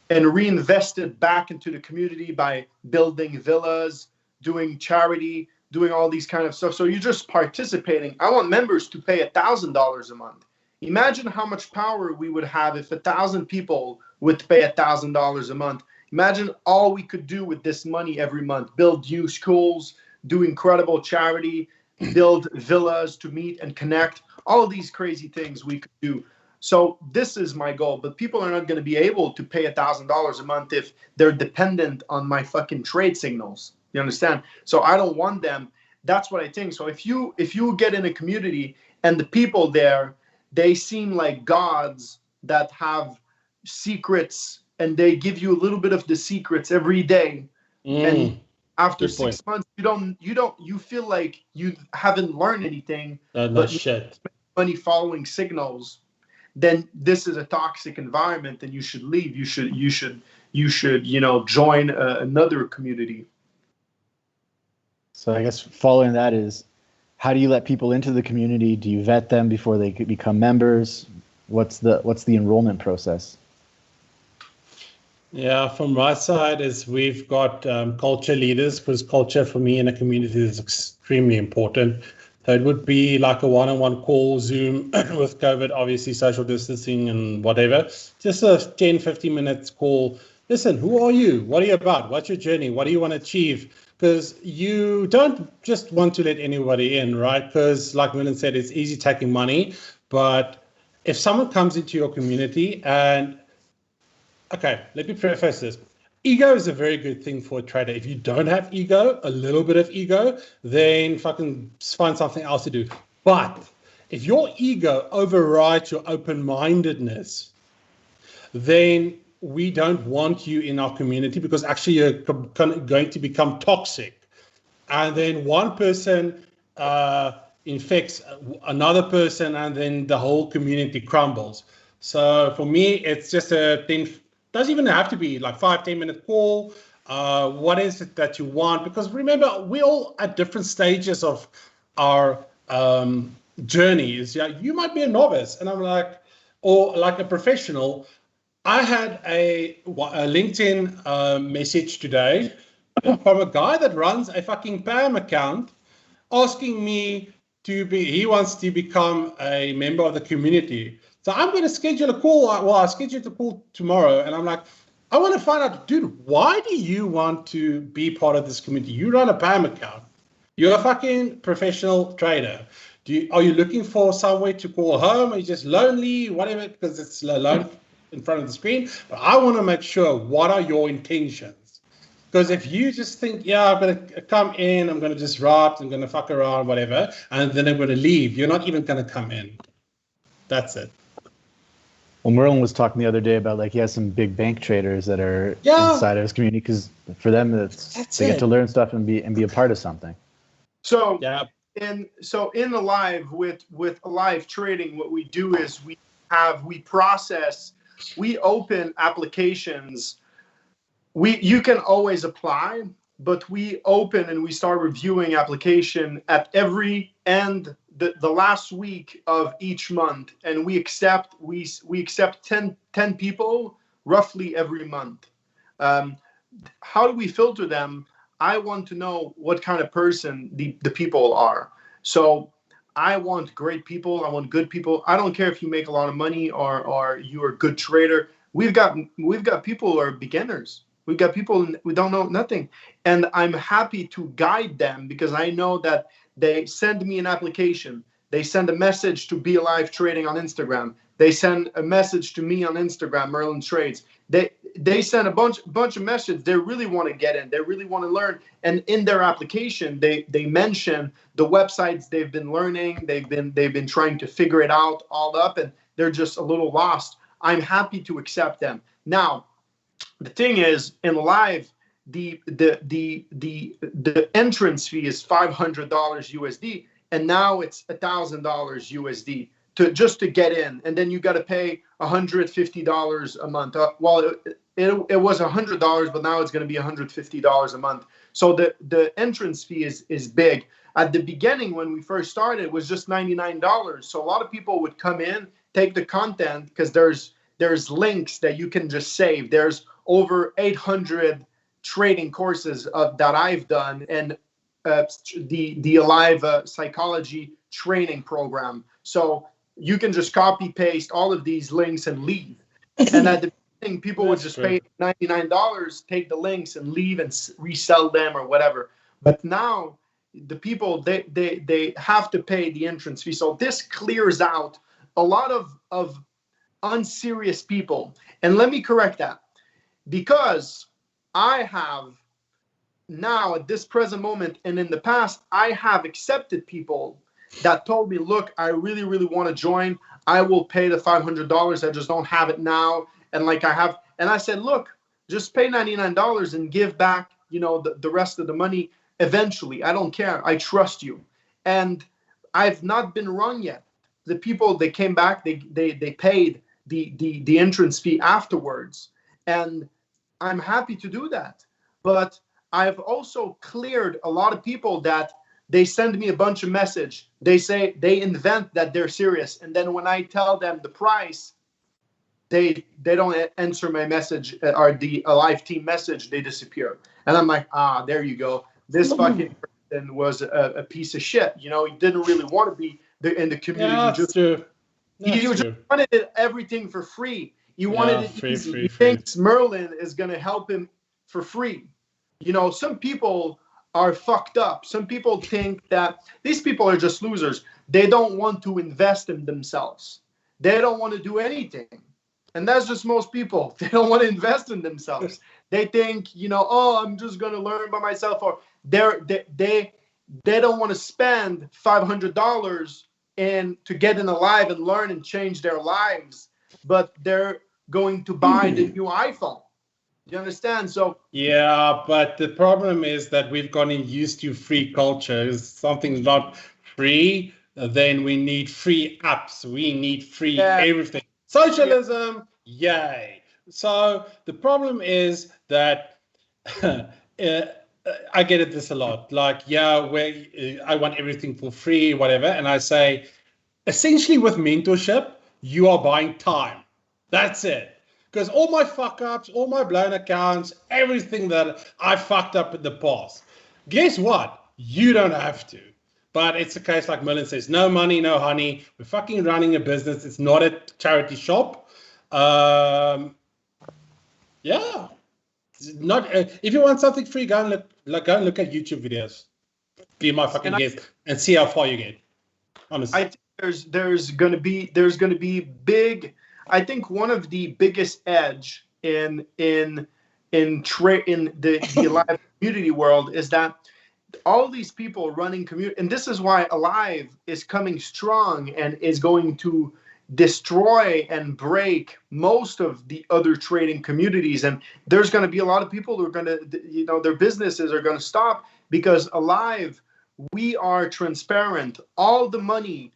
and reinvest it back into the community by building villas, doing charity, doing all these kind of stuff. So you're just participating. I want members to pay $1,000 a month. Imagine how much power we would have if 1,000 people would pay $1,000 a month. Imagine all we could do with this money every month. Build new schools, do incredible charity, build villas to meet and connect. All of these crazy things we could do. So this is my goal. But people are not going to be able to pay $1,000 a month if they're dependent on my fucking trade signals. You understand? So I don't want them. That's what I think. So if you get in a community and the people there, they seem like gods that have secrets, and they give you a little bit of the secrets every day. And after 6 months, you feel like you haven't learned anything. But shit. Money following signals. Then this is a toxic environment, and you should leave. You should join another community. So I guess following that is, how do you let people into the community? Do you vet them before they could become members? What's the enrollment process? Yeah, from my side is we've got culture leaders, because culture for me in a community is extremely important. So it would be like a one-on-one call, Zoom with COVID, obviously social distancing and whatever. Just a 10, 15 minutes call. Listen, who are you? What are you about? What's your journey? What do you want to achieve? Because you don't just want to let anybody in, right? Because like Merlin said, it's easy taking money. But if someone comes into your community and okay, let me preface this. Ego is a very good thing for a trader. If you don't have ego, a little bit of ego, then fucking find something else to do. But if your ego overrides your open-mindedness, then we don't want you in our community, because actually you're going to become toxic. And then one person infects another person, and then the whole community crumbles. So for me, it's just a thing. Doesn't even have to be like 5-10 minute call. What is it that you want? Because remember, we're all at different stages of our journeys. Yeah, you might be a novice, and I'm like, or like a professional. I had a LinkedIn message today from a guy that runs a fucking PAM account, asking me he wants to become a member of the community. So I'm going to schedule a call. Well, I scheduled a call tomorrow, and I'm like, I want to find out, dude, why do you want to be part of this community? You run a PAM account. You're a fucking professional trader. Are you looking for somewhere to call home? Are you just lonely? Whatever, because it's alone in front of the screen. But I want to make sure, what are your intentions? Because if you just think, yeah, I'm going to come in, I'm going to disrupt, I'm going to fuck around, whatever, and then I'm going to leave, you're not even going to come in. That's it. Well, Merlin was talking the other day about like he has some big bank traders that are inside of his community, because for them they get to learn stuff and be a part of something. So in the live with live trading, what we do is we open applications. You can always apply, but we open and we start reviewing application at every end, the last week of each month, and we accept 10 people roughly every month. How do we filter them? I want to know what kind of person the people are. So I want great people. I want good people. I don't care if you make a lot of money or you're a good trader. We've got people who are beginners. We've got people who don't know nothing. And I'm happy to guide them, because I know that they send me an application. They send a message to Be Alive Trading on Instagram. They send a message to me on Instagram, Merlin Trades. They send a bunch of messages. They really want to get in. They really want to learn. And in their application, they mention the websites they've been learning. They've been trying to figure it out all up, and they're just a little lost. I'm happy to accept them. Now, the thing is, in live, the entrance fee is $500 USD, and now it's $1,000 USD just to get in, and then you got to pay $150 a month. Well, it was $100, but now it's going to be $150 a month. So the entrance fee is big. At the beginning, when we first started, it was just $99. So a lot of people would come in, take the content, because there's links that you can just save. There's over 800 trading courses that I've done, and the Alive psychology training program. So you can just copy paste all of these links and leave. And at the beginning, people would just pay $99, take the links and leave and resell them or whatever. But now the people, they have to pay the entrance fee. So this clears out a lot of unserious people. And let me correct that, because I have now, at this present moment, and in the past, I have accepted people that told me, look, I really, really want to join. I will pay the $500. I just don't have it now. And I said, look, just pay $99 and give back, the rest of the money eventually. I don't care. I trust you. And I've not been wrong yet. The people, they came back, they paid the entrance fee afterwards. And I'm happy to do that. But I've also cleared a lot of people that they send me a bunch of message. They say, they invent that they're serious. And then when I tell them the price, they don't answer my message or a live team message, they disappear. And I'm like, there you go. This fucking person was a piece of shit. You know, he didn't really want to be in the community. Yeah, that's true. He just wanted everything for free. He wanted it easy. He thinks Merlin is going to help him for free. You know, some people are fucked up. Some people think that these people are just losers. They don't want to invest in themselves. They don't want to do anything. And that's just most people. They don't want to invest in themselves. They think, you know, I'm just going to learn by myself. Or they don't want to spend $500 to get in alive and learn and change their lives. But they're going to buy the new iPhone. You understand? So yeah, but the problem is that we've gotten used to free culture. If something's not free, then we need free apps. We need free everything. Socialism, yay. So the problem is that I get this a lot. Like, I want everything for free, whatever. And I say, essentially with mentorship, you are buying time. That's it. Because all my fuck ups, all my blown accounts, everything that I fucked up in the past, guess what? You don't have to. But it's a case like Merlin says, no money, no honey. We're fucking running a business. It's not a charity shop. Not if you want something free, go and look at YouTube videos. Be my fucking guest and see how far you get. Honestly, I think there's gonna be big. I think one of the biggest edge in the live community world is that all these people running community, and this is why Alive is coming strong and is going to destroy and break most of the other trading communities. And there's going to be a lot of people who are going to, their businesses are going to stop because Alive, we are transparent. All the money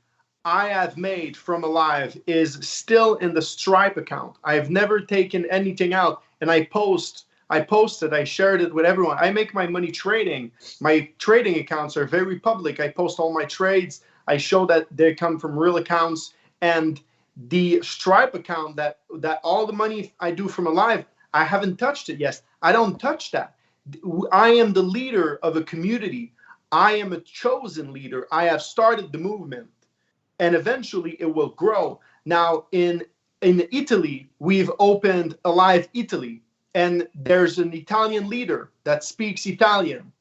I have made from Alive is still in the Stripe account. I have never taken anything out, and I posted, I shared it with everyone. I make my money trading. My trading accounts are very public. I post all my trades. I show that they come from real accounts. And the Stripe account, that all the money I do from Alive, I haven't touched it yet. I don't touch that. I am the leader of a community. I am a chosen leader. I have started the movement. And eventually it will grow. Now, in Italy, we've opened Alive Italy. And there's an Italian leader that speaks Italian,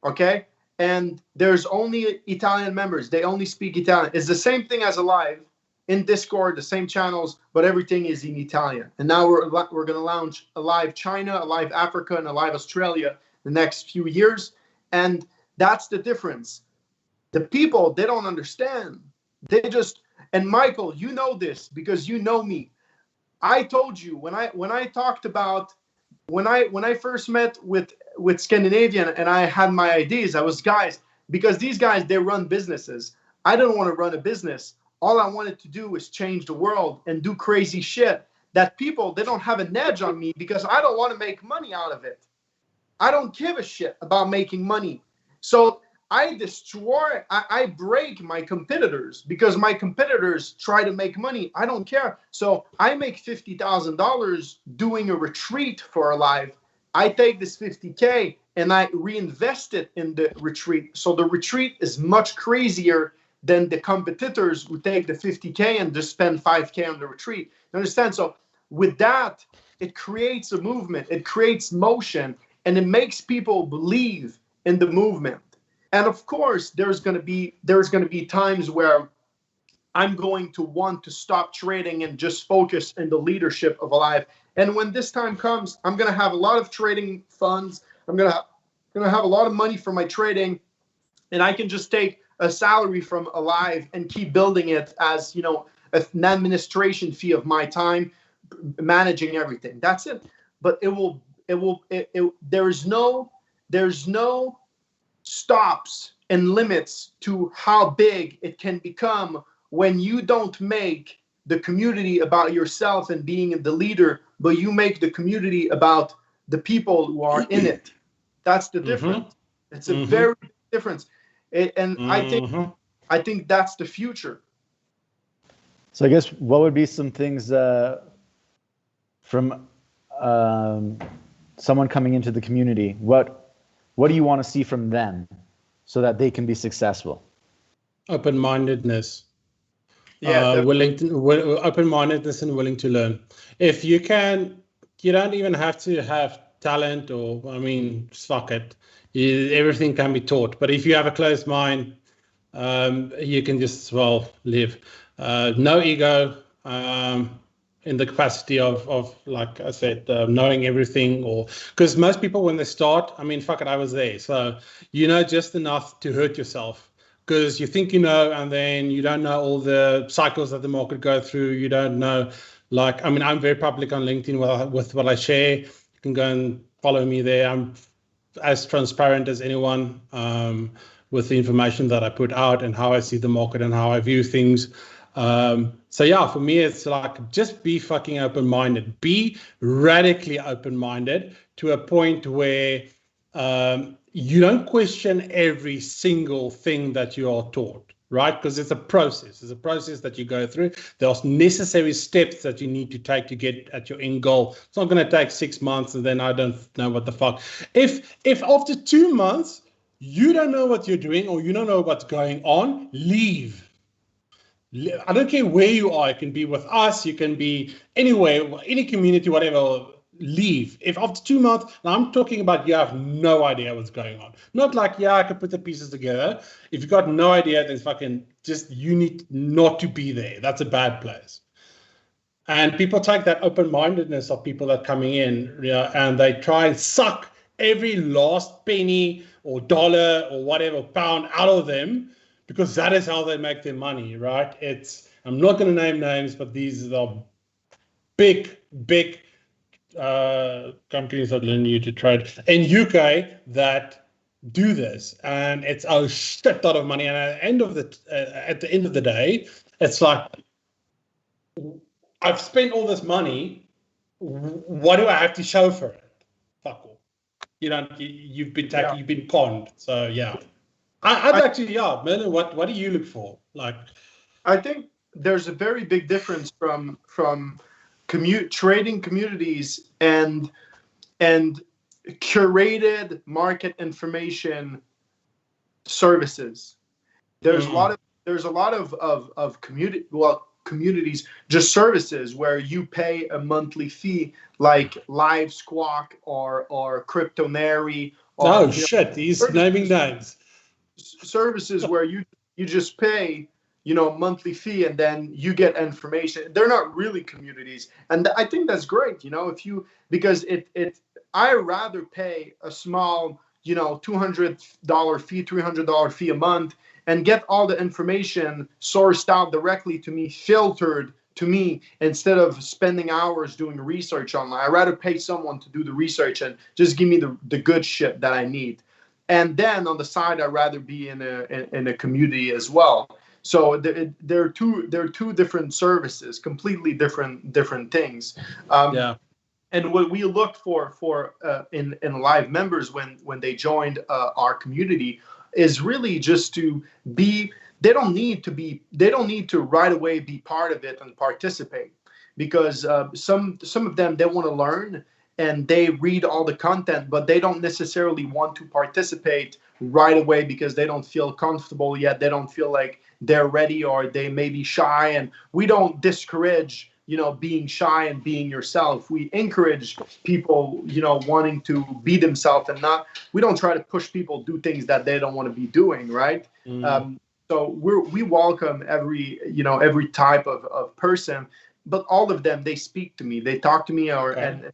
okay? And there's only Italian members. They only speak Italian. It's the same thing as Alive in Discord, the same channels, but everything is in Italian. And now we're going to launch Alive China, Alive Africa, and Alive Australia the next few years. And that's the difference. The people, they don't understand. They just, and Michael, you know this because you know me. I told you when I talked about, when I first met with Scandinavian and I had my ideas, I was, guys, because these guys, they run businesses. I didn't want to run a business. All I wanted to do was change the world and do crazy shit that people, they don't have an edge on me because I don't want to make money out of it. I don't give a shit about making money. So I break my competitors because my competitors try to make money. I don't care. So I make $50,000 doing a retreat for Alive. I take this 50K and I reinvest it in the retreat. So the retreat is much crazier than the competitors who take the 50K and just spend 5K on the retreat. You understand? So with that, it creates a movement. It creates motion and it makes people believe in the movement. And of course, there's going to be times where I'm going to want to stop trading and just focus in the leadership of Alive. And when this time comes, I'm going to have a lot of trading funds. I'm going to have a lot of money for my trading, and I can just take a salary from Alive and keep building it as, an administration fee of my time, managing everything. That's it. But there's no stops and limits to how big it can become when you don't make the community about yourself and being the leader, but you make the community about the people who are in it. That's the difference. It's a very big difference. I think that's the future. So I guess what would be some things from someone coming into the community, what do you want to see from them so that they can be successful? Open-mindedness. Yeah, open-mindedness and willing to learn. If you can, you don't even have to have talent or, I mean, fuck it. Everything can be taught. But if you have a closed mind, you can just, well, live. No ego, in the capacity of like I said, knowing everything, or because most people when they start, I mean, fuck it, I was there. So you know just enough to hurt yourself because you think you know, and then you don't know all the cycles that the market go through. You don't know, like, I mean, I'm very public on LinkedIn with what I share. You can go and follow me there. I'm as transparent as anyone with the information that I put out and how I see the market and how I view things. So yeah, for me, it's like, just be fucking open-minded, be radically open-minded to a point where you don't question every single thing that you are taught, right? Because it's a process. It's a process that you go through. There's necessary steps that you need to take to get at your end goal. It's not going to take 6 months and then I don't know what the fuck. If after 2 months, you don't know what you're doing or you don't know what's going on, leave. I don't care where you are. It can be with us. You can be anywhere, any community, whatever. Leave. If after 2 months, now I'm talking about you have no idea what's going on. Not like, yeah, I can put the pieces together. If you've got no idea, then fucking just, you need not to be there. That's a bad place. And people take that open-mindedness of people that are coming in, and they try and suck every last penny or dollar or whatever pound out of them, because that is how they make their money, right? I'm not going to name names, but these are big companies that learn you to trade in UK that do this, and it's a shit ton of money. And at the end of the day, it's like, I've spent all this money. What do I have to show for it? Fuck all. You've been conned. So yeah. I'd like to, Merlin, what do you look for? Like, I think there's a very big difference from trading communities and curated market information services. There's a lot of communities, just services where you pay a monthly fee, like Live Squawk or Cryptonary. Oh shit, he's naming names. Services where you just pay, monthly fee, and then you get information. They're not really communities, and I think that's great. Because I rather pay a small, $200 fee, $300 fee a month, and get all the information sourced out directly to me, filtered to me, instead of spending hours doing research online. I'd rather pay someone to do the research and just give me the good shit that I need. And then on the side, I'd rather be in a community as well. So there are two different services, completely different things. And what we look for in live members when they joined our community is really just to be. They don't need to right away be part of it and participate, because some of them, they want to learn and they read all the content, but they don't necessarily want to participate right away because they don't feel comfortable yet. They don't feel like they're ready, or they may be shy. And we don't discourage, being shy and being yourself. We encourage people, wanting to be themselves, and we don't try to push people do things that they don't want to be doing, right? So we welcome every type of person, but all of them, they speak to me, they talk to me, and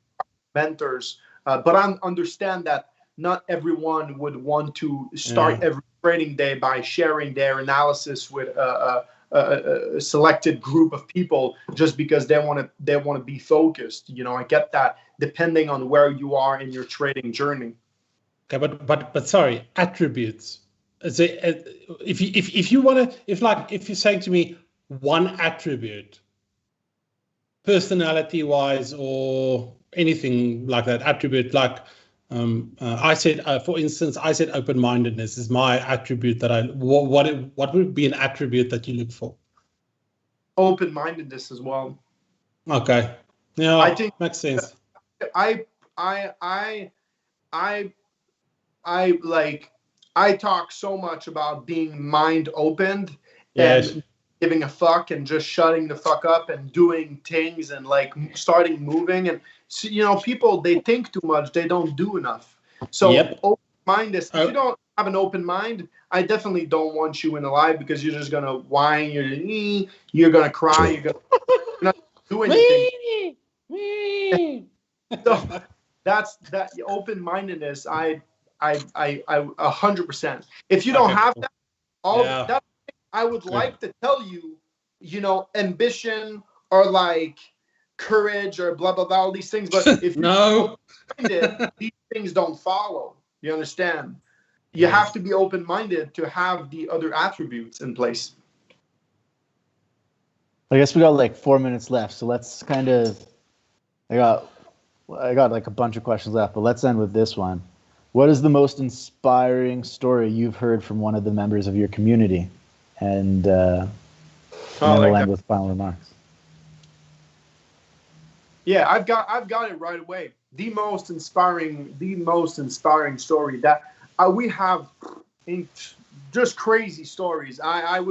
mentors. But I understand that not everyone would want to start every trading day by sharing their analysis with a selected group of people just because they want to be focused. I get that, depending on where you are in your trading journey. Okay, but sorry, attributes. If you're saying to me one attribute, personality wise or anything like that, attribute, like I said, for instance, open-mindedness is my attribute that what would be an attribute that you look for? Open-mindedness as well. Okay. Yeah, I think makes sense. I talk so much about being mind opened Yes. and giving a fuck and just shutting the fuck up and doing things and like starting moving. And so, you know, people, they think too much, they don't do enough. So Yep. open mind is, if you don't have an open mind, I definitely don't want you in a live, because you're just gonna whine, you're gonna cry, you're not do anything. So that's that open-mindedness. I 100%. If you don't have that, that, I would like to tell you, you know, ambition or like courage or blah blah blah, all these things. But if you're open-minded, these things don't follow. You understand? You have to be open-minded to have the other attributes in place. I guess we got like 4 minutes left, so let's kind of. I got like a bunch of questions left, but let's end with this one. What is the most inspiring story you've heard from one of the members of your community? And then we'll end with final remarks. Yeah, I've got it right away. The most inspiring story that we have, just crazy stories. I'd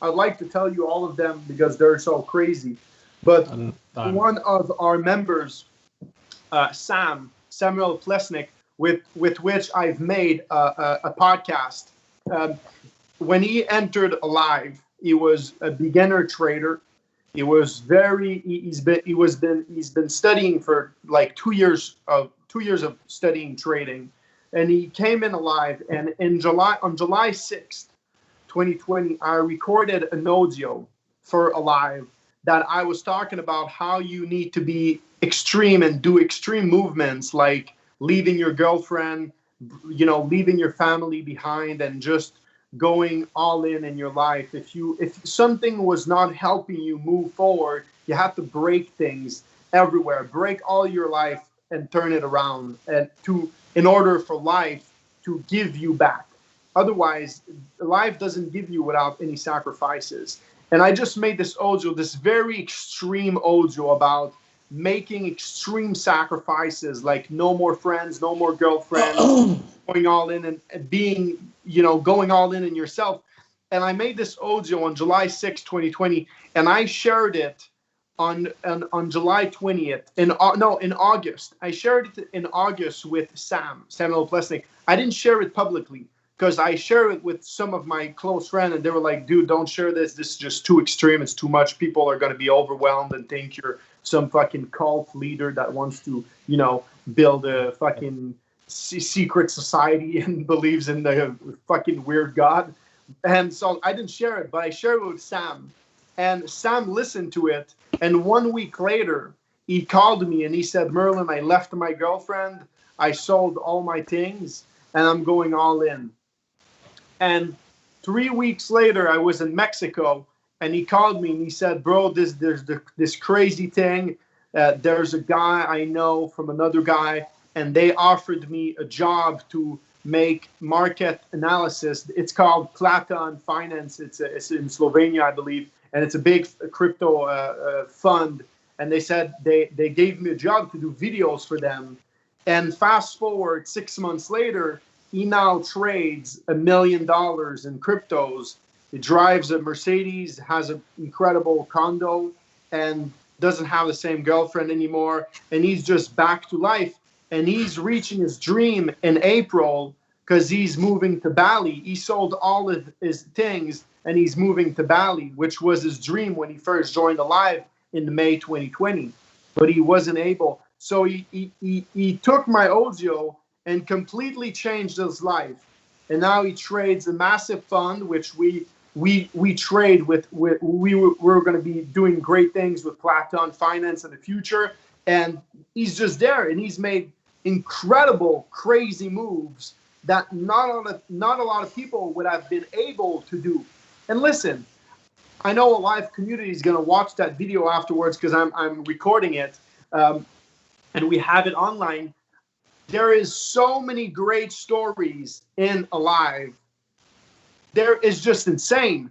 like to tell you all of them because they're so crazy. But one of our members, Samuel Plesnik, with which I've made a podcast. When he entered Alive, he was a beginner trader. He was he's been studying for like 2 years of studying trading, and he came in Alive. And on July 6th, 2020, I recorded an audio for Alive that I was talking about how you need to be extreme and do extreme movements, like leaving your girlfriend, you know, leaving your family behind, and just going all in your life. If something was not helping you move forward, you have to break things everywhere, break all your life and turn it around, and in order for life to give you back. Otherwise, life doesn't give you without any sacrifices. And I just made this audio, this very extreme audio about making extreme sacrifices, like no more friends, no more girlfriends, going all in and being, you know, going all in yourself. And I made this audio on July 6, 2020, and I shared it on July 20th. In August. I shared it in August with Samuel Plesnik. I didn't share it publicly, because I share it with some of my close friends, and they were like, dude, don't share this. This is just too extreme. It's too much. People are going to be overwhelmed and think you're some fucking cult leader that wants to, you know, build a fucking secret society and believes in the fucking weird God. And so I didn't share it, but I shared it with Sam. And Sam listened to it. And 1 week later, he called me and he said, Merlin, I left my girlfriend. I sold all my things and I'm going all in. And 3 weeks later, I was in Mexico, and he called me and he said, bro, there's this crazy thing. There's a guy I know from another guy, and they offered me a job to make market analysis. It's called Platon Finance. It's in Slovenia, I believe, and it's a big crypto fund. And they said they gave me a job to do videos for them. And fast forward 6 months later, he now trades $1 million in cryptos. He drives a Mercedes, has an incredible condo, and doesn't have the same girlfriend anymore. And he's just back to life. And he's reaching his dream in April because he's moving to Bali. He sold all of his things and he's moving to Bali, which was his dream when he first joined Alive in May 2020. But he wasn't able. So he took my audio and completely changed his life. And now he trades a massive fund, which we trade with. We're going to be doing great things with Platon Finance in the future. And he's just there, and he's made incredible, crazy moves that not a lot of people would have been able to do. And listen, I know a live community is going to watch that video afterwards because I'm recording it, and we have it online. There is so many great stories in Alive. There is just insane.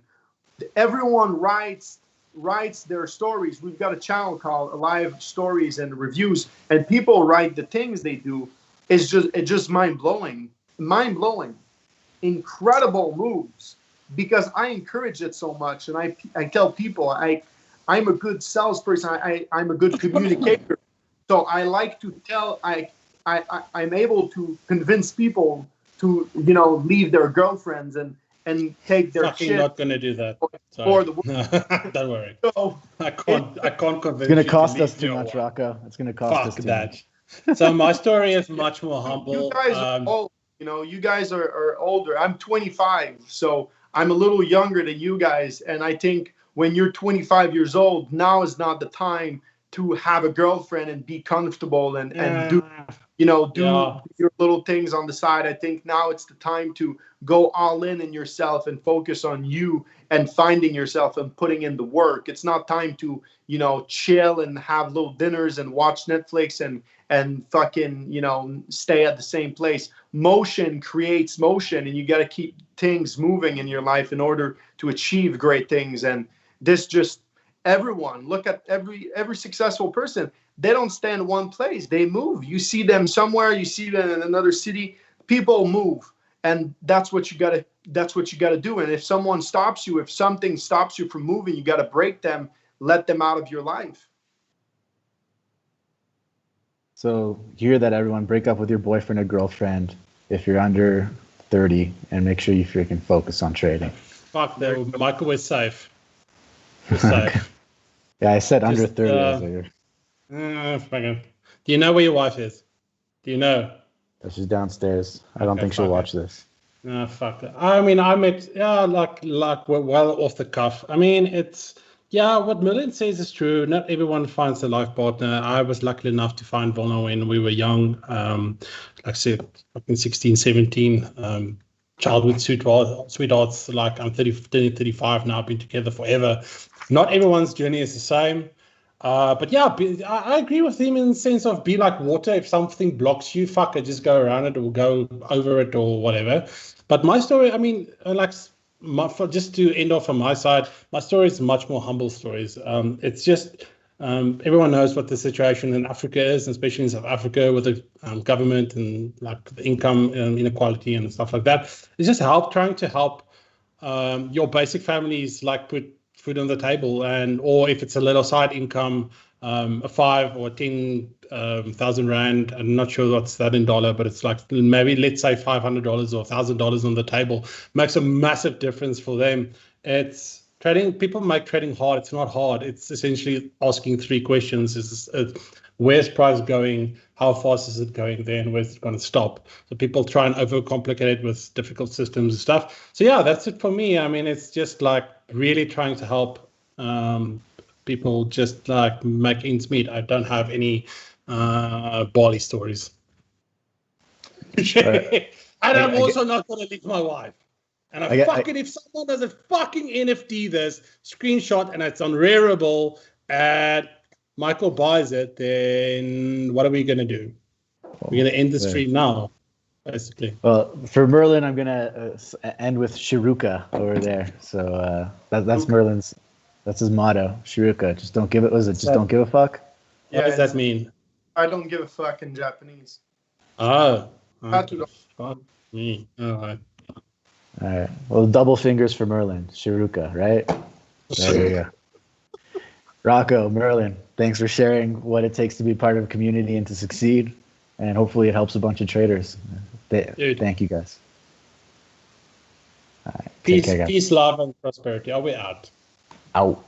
Everyone writes writes their stories. We've got a channel called Live Stories and Reviews, and people write the things they do. It's just mind blowing, incredible moves. Because I encourage it so much, and I tell people I'm a good salesperson. I'm a good communicator. So I like to tell. I'm able to convince people to leave their girlfriends and take their fucking shit. Not gonna do that. For the don't worry. So I can't convince. It's gonna you cost to us too much, Rocco. It's gonna cost us too much. So my story is much more humble. You guys are old. You guys are older. I'm 25, so I'm a little younger than you guys. And I think when you're 25 years old, now is not the time to have a girlfriend and be comfortable and do your little things on the side. I think now it's the time to go all in yourself and focus on you and finding yourself and putting in the work. It's not time to, chill and have little dinners and watch Netflix and fucking, stay at the same place. Motion creates motion, and you got to keep things moving in your life in order to achieve great things. And this everyone, look at every successful person. They don't stay in one place. They move. You see them somewhere, you see them in another city. People move. And that's what you got to do. And if someone stops you, if something stops you from moving, you got to break them, let them out of your life. So hear that, everyone. Break up with your boyfriend or girlfriend if you're under 30, and make sure you freaking focus on trading. Fuck, Michael was safe. Safe. Yeah, I said under 30. Fucking. Do you know where your wife is? Do you know? She's downstairs. I don't think she'll watch this. No, fuck that. I mean, I met, like well off the cuff. I mean, it's, what Merlin says is true. Not everyone finds a life partner. I was lucky enough to find Volno when we were young, like I said, fucking 16, 17, childhood sweethearts. Like I'm 35 now, I've been together forever. Not everyone's journey is the same. But I agree with him in the sense of be like water. If something blocks you, fuck it, just go around it or go over it or whatever. But my story, I mean, just to end off on my side, my story is much more humble stories. It's just everyone knows what the situation in Africa is, especially in South Africa with the government and like the income inequality and stuff like that. It's just trying to help your basic families, like put food on the table, or if it's a little side income, a 5 or 10,000 rand. I'm not sure what's that in dollar, but it's like maybe let's say $500 or $1,000 on the table makes a massive difference for them. It's trading. People make trading hard. It's not hard. It's essentially asking 3 questions: where's price going? How fast is it going there? And where's it going to stop? So people try and overcomplicate it with difficult systems and stuff. So that's it for me. I mean, it's just like really trying to help people just like make ends meet. I don't have any Bali stories. And I'm also not going to leave my wife. And if someone does a fucking NFT this screenshot and it's unrareable and Michael buys it, then what are we going to do? We're going to end the stream now, basically. Well, for Merlin, I'm going to end with Shiruka over there. So that's Merlin's, that's his motto, Shiruka. Just don't give it, just don't give a fuck? What does that mean? I don't give a fuck in Japanese. Oh. Fuck me. All right. All right. Well, double fingers for Merlin, Shiruka, right? There you go. Rocco, Merlin, thanks for sharing what it takes to be part of a community and to succeed. And hopefully it helps a bunch of traders. Thank you, guys. All right. Peace, love, and prosperity. Are we out? Out.